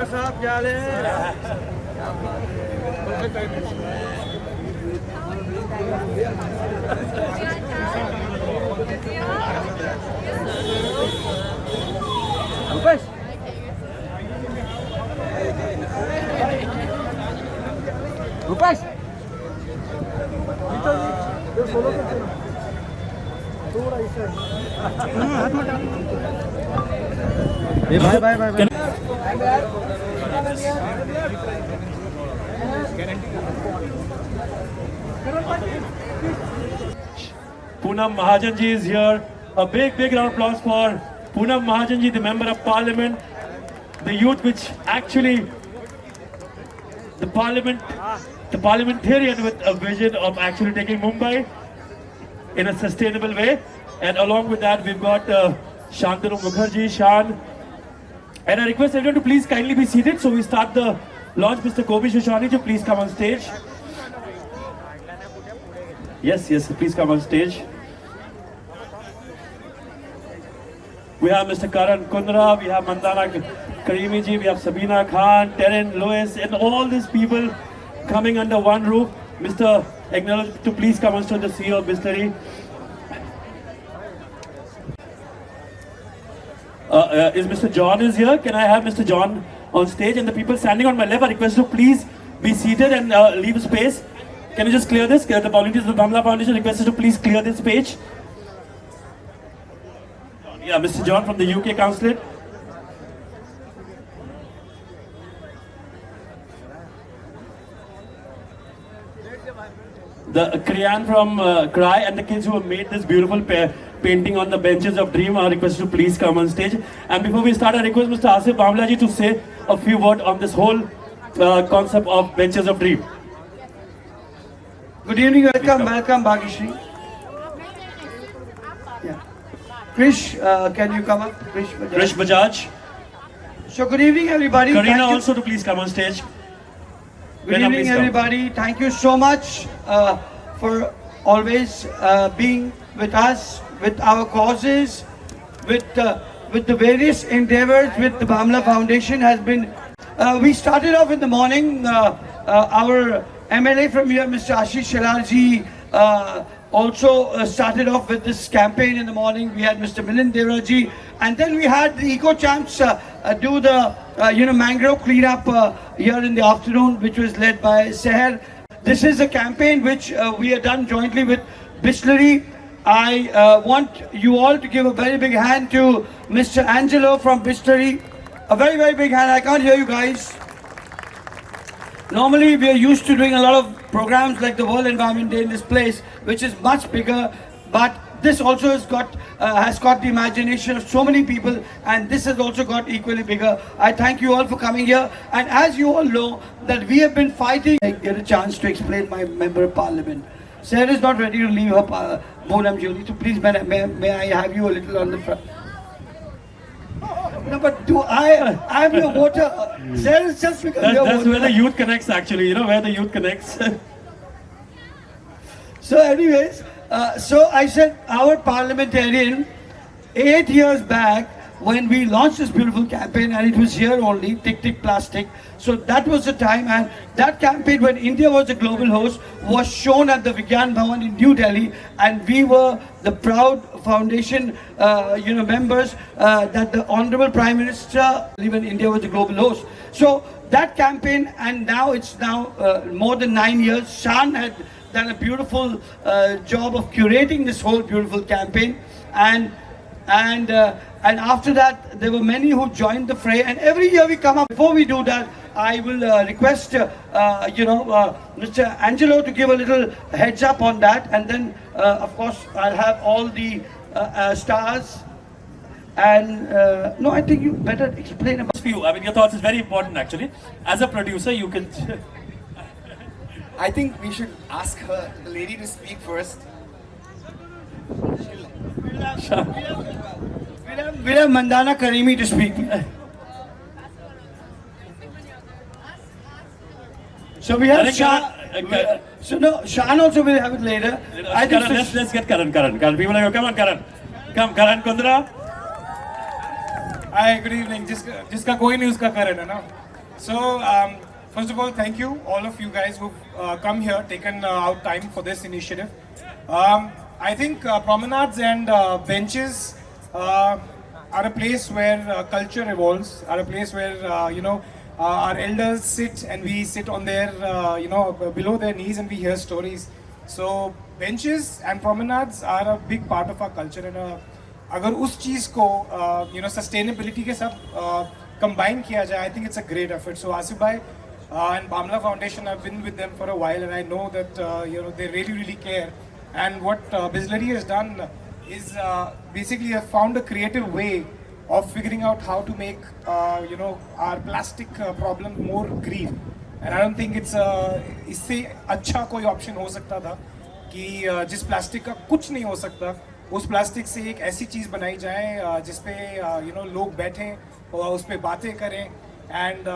साहब क्या ले रुपेश भाई भाई भाई Poonam Mahajan ji is here. A big round of applause for Poonam Mahajan ji, the Member of Parliament, the youth which actually, the parliamentarian with a vision of actually taking Mumbai in a sustainable way. And along with that, we've got Shantanu Mukherjee, Shan. And I request everyone to please kindly be seated. So we start the launch. Mr. Kobi Shoshani to please come on stage. Yes, please come on stage. We have Mr. Karan Kundra, we have Mandana Karimi ji, we have Sabina Khan, Terren Lewis, and all these people coming under one roof. Mr. Acknowledge to please come on stage, the CEO of Bistari. Is Mr. John is here? Can I have Mr. John on stage? And the people standing on my left, I request you to please be seated and leave space. Can you just clear this? The volunteers of the BHAMLA Foundation request you to please clear this page. Yeah, Mr. John from the UK Consulate. The Kriyan from Cry and the kids who have made this beautiful painting on the benches of dream are requested to please come on stage. And before we start, I request Mr. Asif BHAMLA ji to say a few words on this whole concept of benches of dream. Good evening, welcome Bhagishri. Yeah. Krish, can you come up? Krish Bajaj. So good evening everybody. Karina also to please come on stage. Good evening everybody. Thank you so much for always being with us, with our causes, with the various endeavors with the BHAMLA Foundation has been. We started off in the morning. Our MLA from here, Mr. Ashish Shelarji, also started off with this campaign in the morning. We had Mr. Milind Devraji, and then we had the Eco Champs do the mangrove cleanup here in the afternoon, which was led by Seher. This is a campaign which we have done jointly with Bistari. I want you all to give a very big hand to Mr. Angelo from Bistari. A very big hand. I can't hear you guys. Normally we are used to doing a lot of programs like the World Environment Day in this place, which is much bigger, but this also has got the imagination of so many people, and this has also got equally bigger. I thank you all for coming here, and as you all know that we have been fighting. I get a chance to explain my Member of Parliament. Sarah is not ready to leave her Bonam Julie, so please may I have you a little on the front. No, but I'm your voter. Sarah is just because you're That's where the youth connects actually, where the youth connects. So anyways, so I said our parliamentarian 8 years back when we launched this beautiful campaign, and it was here only, Tick Tick Plastic. So that was the time, and that campaign when India was a global host was shown at the Vigyan Bhavan in New Delhi, and we were the proud foundation members that the Honorable Prime Minister, even India was a global host. So that campaign, and now it's more than 9 years. Shan had done a beautiful job of curating this whole beautiful campaign, and after that there were many who joined the fray, and every year we come up. Before we do that, I will request Mr. Angelo to give a little heads up on that, and then of course I'll have all the stars. And no, I think you better explain about you. I mean, your thoughts is very important actually. As a producer, you can. I think we should ask her, the lady, to speak first. We'll have Mandana Karimi to speak. So we have Shan. So no, Shan also will have it later. Let's get Karan. People are come on, Karan. Come, Karan Kundra. Hi, good evening. जिसका कोई नहीं उसका करण है ना. So first of all, thank you all of you guys who've come here, taken out time for this initiative. I think promenades and benches are a place where culture evolves, are a place where our elders sit and we sit on their below their knees and we hear stories. So benches and promenades are a big part of our culture and अगर उस चीज़ को sustainability के साथ combine किया जाए, I think it's a great effort. So Asif bhai and BHAMLA Foundation, I've been with them for a while and I know that they really care. And what Bisleri has done is basically have found a creative way of figuring out how to make our plastic problem more green. And I don't think it's इससे अच्छा कोई option हो सकता था कि जिस plastic का कुछ नहीं हो सकता उस प्लास्टिक से एक ऐसी चीज़ बनाई जाए जिसपे लोग बैठें और उस पर बातें करें एंड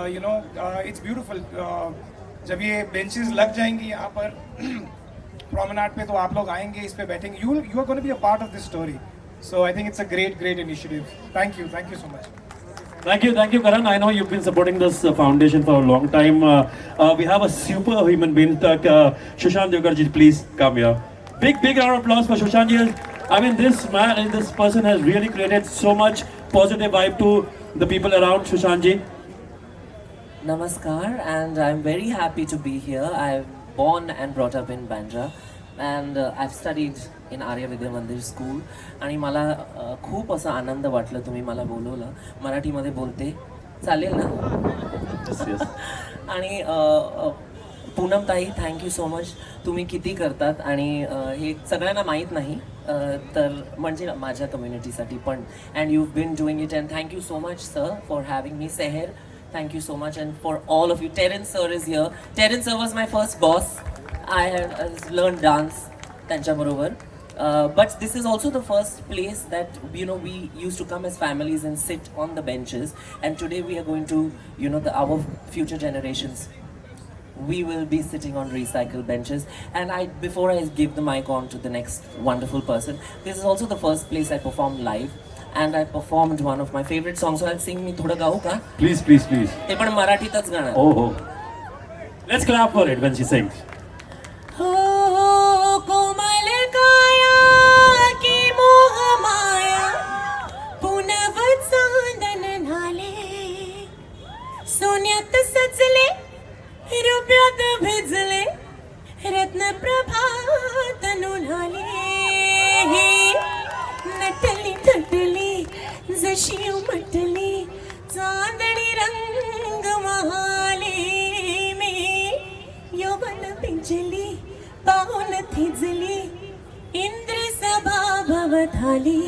इट्स ब्यूटीफुल. जब ये बेंचेस लग जाएंगी यहाँ पर प्रोमेनाड पे तो आप लोग आएंगे, इस पे बैठेंगे. You are gonna be a part of this story. So I think it's a great initiative. Thank you so much. Thank you, Karan. I know you've been supporting this foundation for a long time. We have a super human being. Sushant Mukherjee, please come here. Big round of applause for Sushant. I mean, this person has really created so much positive vibe to the people around. Sushant ji. Namaskar, and I'm very happy to be here. I'm born and brought up in Bandra, and I've studied in Arya Vidya Mandir School. आणि मला खूप असा आनंद वाटला तुम्ही मला बोलवलं. मराठीमध्ये बोलते चालेल ना? Yes. आणि पूनम ताई, थँक्यू सो मच. तुम्ही किती करतात आणि हे सगळ्यांना माहीत नाही तर म्हणजे माझ्या कम्युनिटीसाठी पण. And you been doing it and thank you so much sir for having me. Sehar, thank you so much, and for all of you. Terence sir is here. Terence sir was my first boss. I had learned dance त्यांच्या बरोबर. But this is also the first place that we used to come as families and sit on the benches, and today we are going to our future generations, we will be sitting on recycled benches. And before I give the mic on to the next wonderful person, this is also the first place I performed live. And I performed one of my favorite songs. So I'll sing. मी थोडं गाऊ का? Please. ते पण मराठीतच गाणं. Oh. Let's clap for it when she sings. हो कोमल काया की मोह माया पुनव चांदन झाले सोन्यात सजले रुपयात भिजले रत्न प्रभात नुनाले नटली थटली जशी उमटली चांदणी रंग महाले मी यौवन पिंजली पाहून थिजली इंद्र सभा भवताली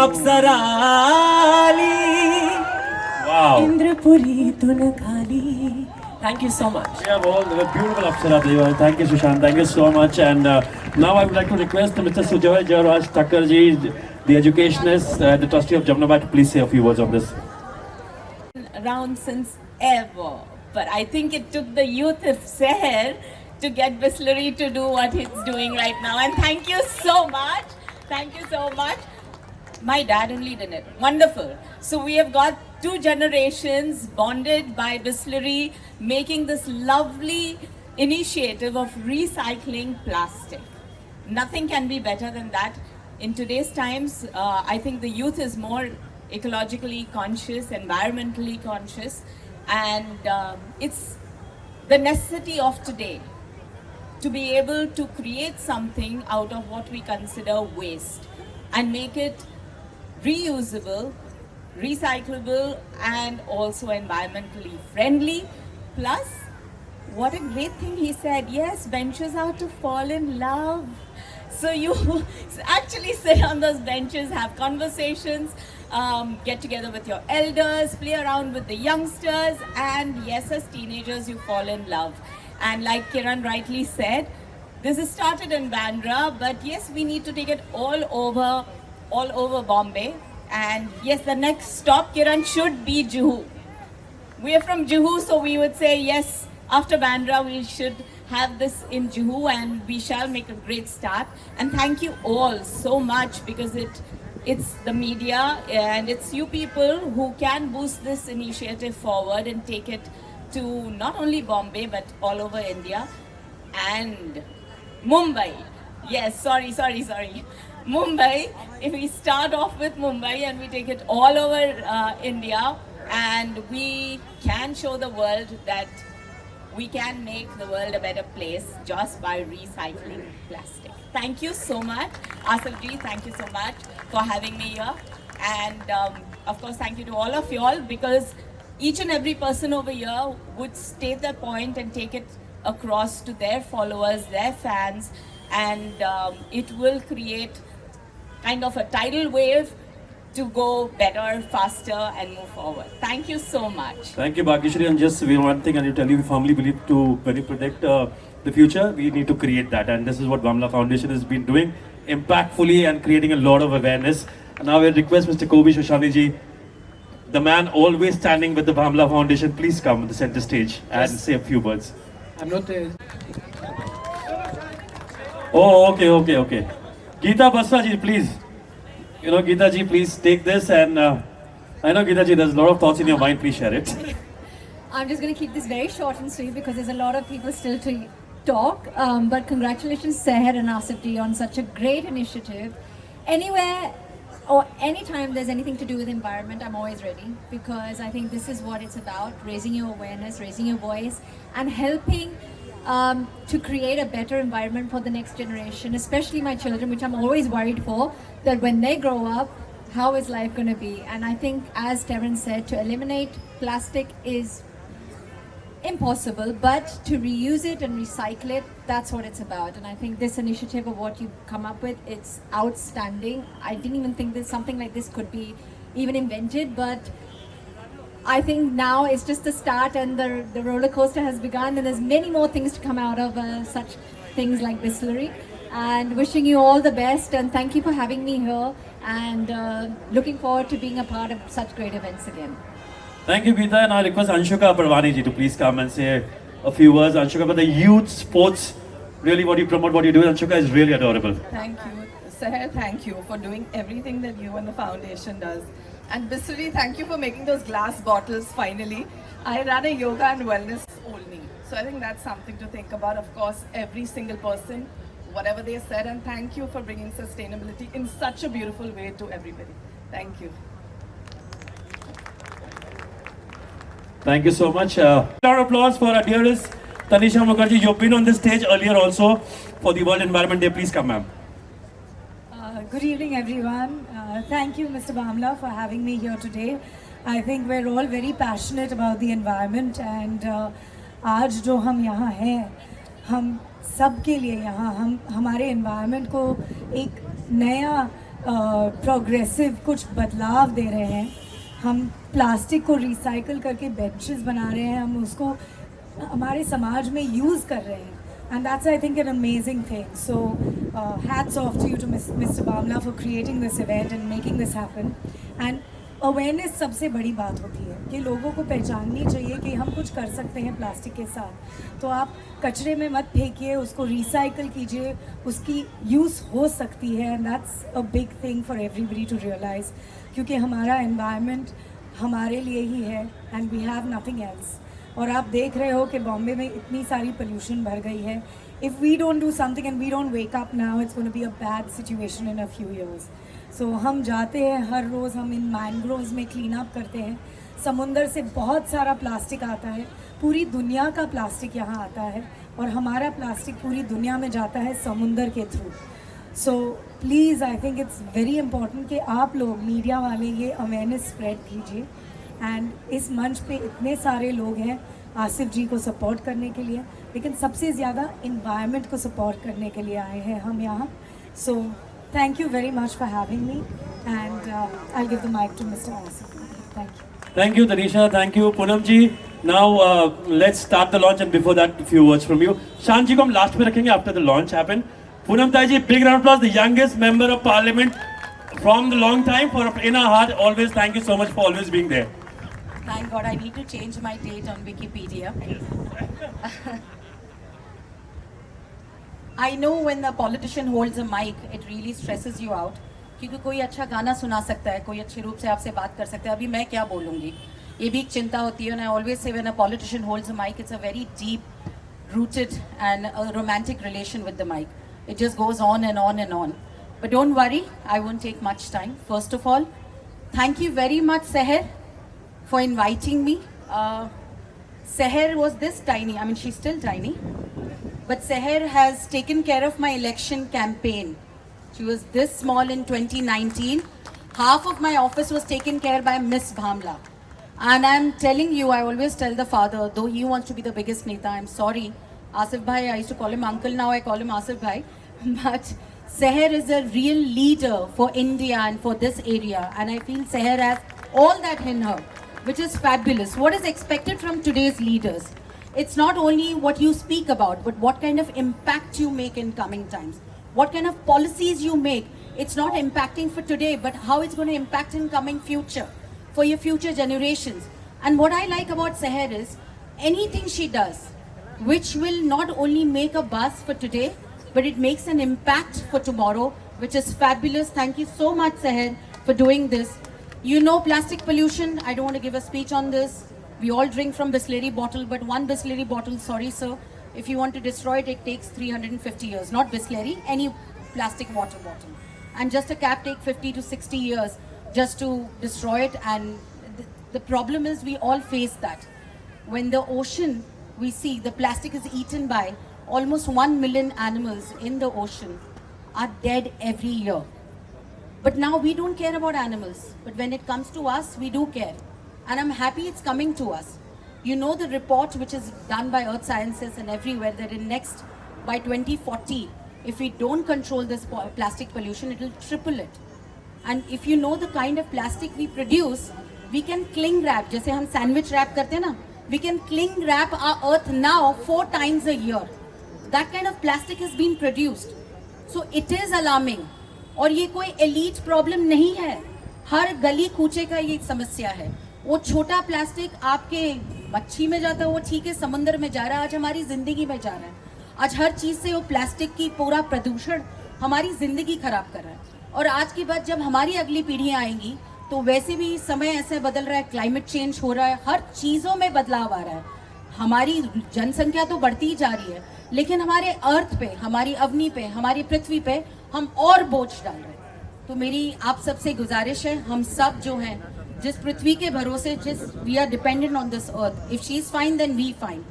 अप्सरा आली इंद्रपुरीतून खाली. Thank you so much. Yeah, well, beautiful Apsara Deva. Thank you, Sushant. Thank you so much. And now I would like to request Mr. Sujoy Jairaj Thakurji, the educationist, the trustee of Jamnabat, to please say a few words on this. Around since ever, but I think it took the youth of Seher to get Bisleri to do what it's doing right now. And thank you so much. Thank you so much. My dad only did it. Wonderful. So we have got 2 generations bonded by Bisleri, making this lovely initiative of recycling plastic. Nothing can be better than that. In today's times, I think the youth is more ecologically conscious, environmentally conscious, and it's the necessity of today to be able to create something out of what we consider waste and make it reusable, recyclable, and also environmentally friendly. Plus, what a great thing he said. Yes, benches are to fall in love. So you actually sit on those benches, have conversations, get together with your elders, play around with the youngsters, and yes, as teenagers, you fall in love. And like Kiran rightly said, this is started in Bandra, but yes, we need to take it all over Bombay. And yes, the next stop, Kiran, should be Juhu. We are from Juhu, so we would say yes, after Bandra, we should have this in Juhu, and we shall make a great start. And thank you all so much, because it's the media and it's you people who can boost this initiative forward and take it to not only Bombay but all over India and Mumbai. Yes, sorry. Mumbai, if we start off with Mumbai and we take it all over India, and we can show the world that we can make the world a better place just by recycling plastic. Thank you so much. Asif ji, thank you so much for having me here. And of course, thank you to all of y'all, because each and every person over here would state their point and take it across to their followers, their fans, and it will create kind of a tidal wave to go better, faster, and move forward. Thank you so much. Thank you, Bhagyashri. And just one thing, and you tell you, we firmly believe when you predict the future, we need to create that. And this is what BHAMLA Foundation has been doing impactfully and creating a lot of awareness. And now I request Mr. Kobi Shoshani ji, the man always standing with the BHAMLA Foundation, please come to the center stage and say a few words. I'm not there. Oh, okay. Geeta Basra ji, please. Geeta ji, please take this, and I know, Geeta ji, there's a lot of thoughts in your mind, please share it. I'm just going to keep this very short and sweet because there's a lot of people still to talk. But congratulations, Seher and Asif ji, on such a great initiative. Anywhere or anytime there's anything to do with environment, I'm always ready, because I think this is what it's about: raising your awareness, raising your voice, and helping to create a better environment for the next generation, especially my children, which I'm always worried for, that when they grow up, how is life going to be? And I think, as Terence said, to eliminate plastic is impossible, but to reuse it and recycle it, that's what it's about. And I think this initiative of what you've come up with, it's outstanding. I didn't even think that something like this could be even invented, but I think now it's just the start, and the roller coaster has begun, and there's many more things to come out of such things like Bisleri. And wishing you all the best, and thank you for having me here, and looking forward to being a part of such great events again. Thank you, Geeta, and I request Anshuka Parwani ji to please come and say a few words. Anshuka, but the youth sports, really what you promote, what you do, Anshuka, is really adorable. Thank you. Seher, thank you for doing everything that you and the foundation does. And Bisleri, thank you for making those glass bottles finally. I run a yoga and wellness only. So I think that's something to think about. Of course, every single person, whatever they said, and thank you for bringing sustainability in such a beautiful way to everybody. Thank you. Thank you so much. Round of applause for our dearest Tanisha Mukherjee. You've been on this stage earlier also for the World Environment Day. Please come, ma'am. Good evening, everyone. Thank you, Mr. BHAMLA, for having me here today. I think we're all very passionate about the environment, and आज जो हम यहाँ हैं, हम सब के लिए यहाँ हम हमारे environment को एक नया progressive कुछ बदलाव दे रहे हैं. हम प्लास्टिक को recycle करके benches बना रहे हैं, हम उसको हमारे समाज में use कर रहे हैं. And that's, I think, an amazing thing. So, hats off to you, to Mr. BHAMLA, for creating this event and making this happen. And awareness सबसे बड़ी बात होती है कि लोगों को पहचाननी चाहिए कि हम कुछ कर सकते हैं प्लास्टिक के साथ. तो आप कचरे में मत फेंकिए, उसको रिसाइकल कीजिए, उसकी यूज़ हो सकती है. And that's a big thing for everybody to realize, क्योंकि हमारा environment हमारे लिए ही है, and we have nothing else. और आप देख रहे हो कि बॉम्बे में इतनी सारी पोल्यूशन भर गई है. If we don't do something and we don't wake up now, it's going to be a bad situation in a few years. So हम जाते हैं हर रोज़, हम इन मैंग्रोव्स में क्लीन अप करते हैं. समुंदर से बहुत सारा प्लास्टिक आता है, पूरी दुनिया का प्लास्टिक यहाँ आता है, और हमारा प्लास्टिक पूरी दुनिया में जाता है समुंदर के through. So please, I think it's very important कि आप लोग मीडिया वाले ये अवेयरनेस स्प्रेड कीजिए. एंड इस मंच पे इतने सारे लोग हैं आसिफ जी को सपोर्ट करने के लिए, लेकिन सबसे ज़्यादा इन्वायरमेंट को सपोर्ट करने के लिए आए हैं हम यहाँ. सो thank you very much for having me, and I give the mic to mister Asif. Thank you. Thank you, Tanisha. Thank you, Poonam ji. Now let's start the launch, and before that, a few words from you. Shan ji को हम last में रखेंगे after the launch happen. Poonam ताई जी, big round of applause. The youngest member of Parliament from the long time, for in our heart always. Thank you so much for always being there. Thank God, I need to change my date on Wikipedia. I know when a politician holds a mic, it really stresses you out. क्योंकि कोई अच्छा गाना सुना सकता है, कोई अच्छे रूप से आपसे बात कर सकता है. अभी मैं क्या बोलूँगी? ये भी एक चिंता होती है. And I always say when a politician holds a mic, it's a very deep-rooted and a romantic relation with the mic. It just goes on and on and on. But don't worry, I won't take much time. First of all, thank you very much, Seher, for inviting me. Seher was this tiny. I mean, she's still tiny. But Seher has taken care of my election campaign. She was this small in 2019. Half of my office was taken care by Miss Bhamla. And I'm telling you, I always tell the father, though he wants to be the biggest Neta, I'm sorry. Asif Bhai, I used to call him uncle, now I call him Asif Bhai. But Seher is a real leader for India and for this area. And I feel Seher has all that in her, which is fabulous. What is expected from today's leaders? It's not only what you speak about, but what kind of impact you make in coming times. What kind of policies you make. It's not impacting for today, but how it's going to impact in coming future, for your future generations. And what I like about Seher is, anything she does, which will not only make a buzz for today, but it makes an impact for tomorrow, which is fabulous. Thank you so much, Seher, for doing this. You know plastic pollution, I don't want to give a speech on this. We all drink from Bisleri bottle, but one Bisleri bottle, sorry sir, if you want to destroy it, it takes 350 years. Not Bisleri, any plastic water bottle. And just a cap take 50 to 60 years just to destroy it. And the problem is we all face that. When the ocean, we see the plastic is eaten by almost 1 million animals in the ocean are dead every year. But now we don't care about animals. But when it comes to us, we do care. And I'm happy it's coming to us. You know the report which is done by Earth Sciences and everywhere that in next, by 2040, if we don't control this plastic pollution, it will triple it. And if you know the kind of plastic we produce, we can cling wrap, जैसे हम sandwich wrap करते हैं ना, we can cling wrap our earth now 4 times a year. That kind of plastic has been produced. So it is alarming. और ये कोई elite problem नहीं है. हर गली कूचे का ये समस्या है. वो छोटा प्लास्टिक आपके मच्छी में जाता है, वो ठीक है, समंदर में जा रहा है, आज हमारी जिंदगी में जा रहा है. आज हर चीज से वो प्लास्टिक की पूरा प्रदूषण हमारी जिंदगी खराब कर रहा है. और आज की बात जब हमारी अगली पीढ़ियां आएंगी तो वैसे भी समय ऐसे बदल रहा है, क्लाइमेट चेंज हो रहा है, हर चीजों में बदलाव आ रहा है. हमारी जनसंख्या तो बढ़ती ही जा रही है, लेकिन हमारे अर्थ पे, हमारी अवनी पे, हमारी पृथ्वी पे हम और बोझ डाल रहे हैं. तो मेरी आप सबसे गुजारिश है, हम सब जो हैं जिस पृथ्वी के भरोसे, जिस we are dependent on this earth, if she is fine then we fine.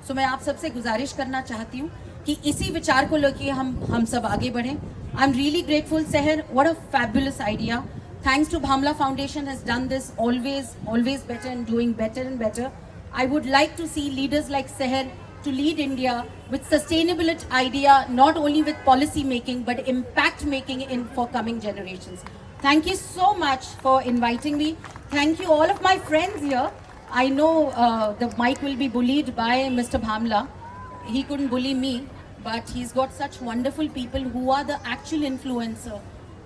So मैं आप सबसे गुजारिश करना चाहती हूँ कि इसी विचार को लेकर हम सब आगे बढ़ें. I am really grateful Seher, what a fabulous idea. Thanks to BHAMLA Foundation has done this always better and doing better and better. I would like to see leaders like Seher to lead India with sustainability idea, not only with policy making, but impact making for coming generations. Thank you so much for inviting me. Thank you all of my friends here. I know the mic will be bullied by Mr. Bhamla. He couldn't bully me, but he's got such wonderful people who are the actual influencer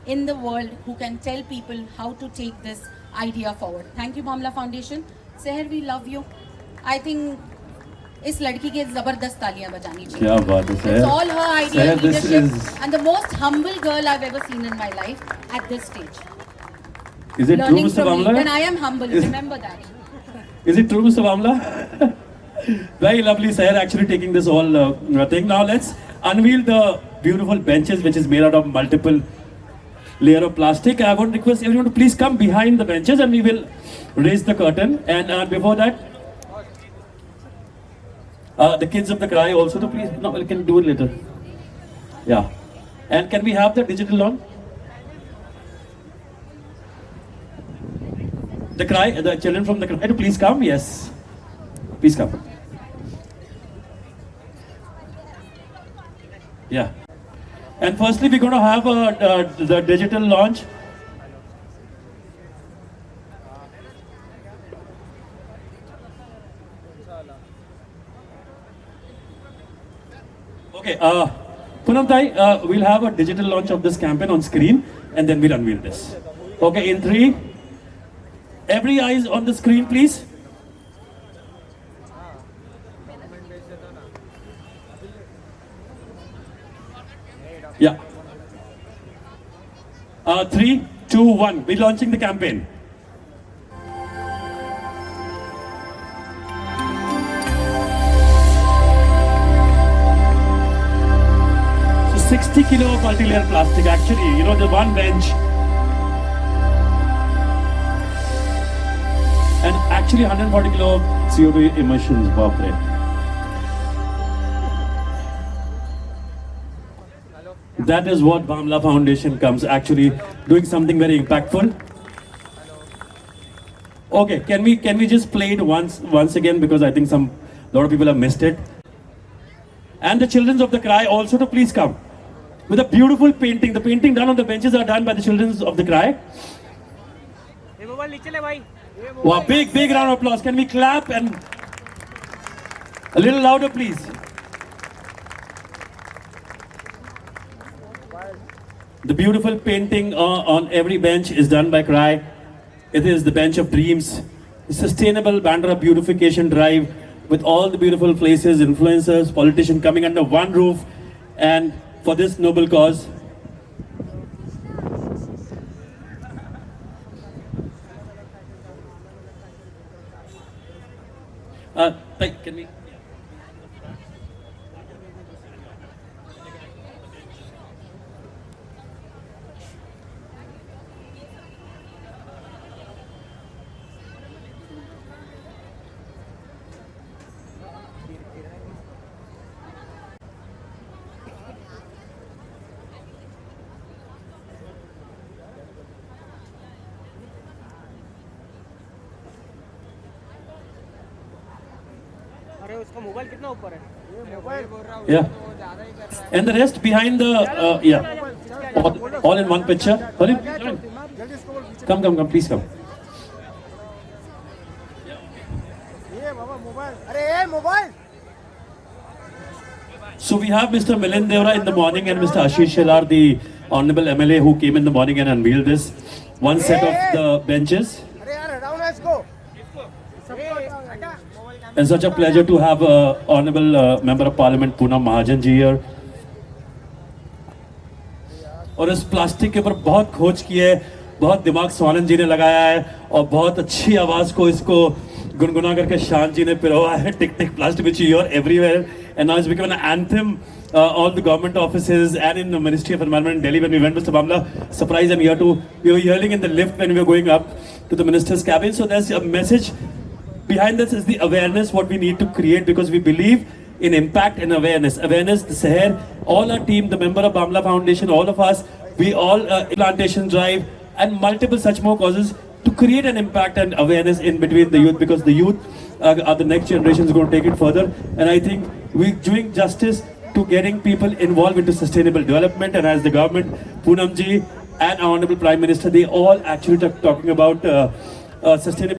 in the world who can tell people how to take this idea forward. Thank you, BHAMLA Foundation. Seher, we love you. I think इस लड़की के जबरदस्त तालियां बजानी चाहिए. क्या बात है Seher. It's all her idea, Seher, this leadership, is- and the most humble girl I've ever seen in my life at this stage. Is it true, Learning Mr. from me. Bhamla? Then I am humble. Is- Remember that. Is it true, Mr. Bhamla? Very lovely, Seher, actually taking this whole thing. Now let's unveil the beautiful benches which is made out of multiple layer of plastic. I want to request everyone to please come behind the benches and we will raise the curtain. And before that, the kids of the cry also to please, no, we can do it later. Yeah. And can we have the digital on? The cry, the children from the cry to please come, yes. Please come. Yeah. And firstly, we're going to have the digital launch. Okay, Poonam Tai, we'll have a digital launch of this campaign on screen and then we'll unveil this. Okay, in 3, every eyes on the screen, please. Yeah. 3, 2, 1. We're launching the campaign. So 60 kilo of multi-layer plastic. Actually, you know, the one bench. And actually 140 kilo of CO2 emissions, Bapre. That is what BHAMLA Foundation comes actually doing something very impactful. Okay, can we just play it once again, because I think a lot of people have missed it. And the children of the cry also to please come with a beautiful painting. The painting done on the benches are done by the children of the cry. Wow, big round of applause. Can we clap and a little louder, please? The beautiful painting on every bench is done by CRY. It is the bench of dreams, a sustainable Bandra beautification drive with all the beautiful places, influencers, politicians coming under one roof and for this noble cause. Can we? Yeah. And the rest behind the, yeah. All in one picture. Hurry, come, please come. So we have Mr. Milind Devra in the morning and Mr. Ashish Shelar, the Honorable MLA who came in the morning and unveiled this. One set of the benches. And such a pleasure to have Honorable Member of Parliament Poonam Mahajan ji here. और इस plastic के ऊपर बहुत खोज की है, बहुत दिमाग स्वानंद जी ने लगाया है और बहुत अच्छी आवाज को इसको गुनगुना करके शान जी ने पिरोया है. टिक टिक plastic which you hear everywhere and now it's become an anthem. All the government offices and in the Ministry of Environment in Delhi when we went, Mr. BHAMLA, surprise, and we were yelling in the lift when we were going up to the minister's cabin. So there's a message behind this is the awareness what we need to create, because we believe in impact and awareness. Awareness, the Seher, all our team, the member of BHAMLA Foundation, all of us, we all plantation drive and multiple such more causes to create an impact and awareness in between the youth, because the youth are the next generation is going to take it further. And I think we're doing justice to getting people involved into sustainable development. And as the government, Poonam ji and our Honorable Prime Minister, they all actually talking about sustainable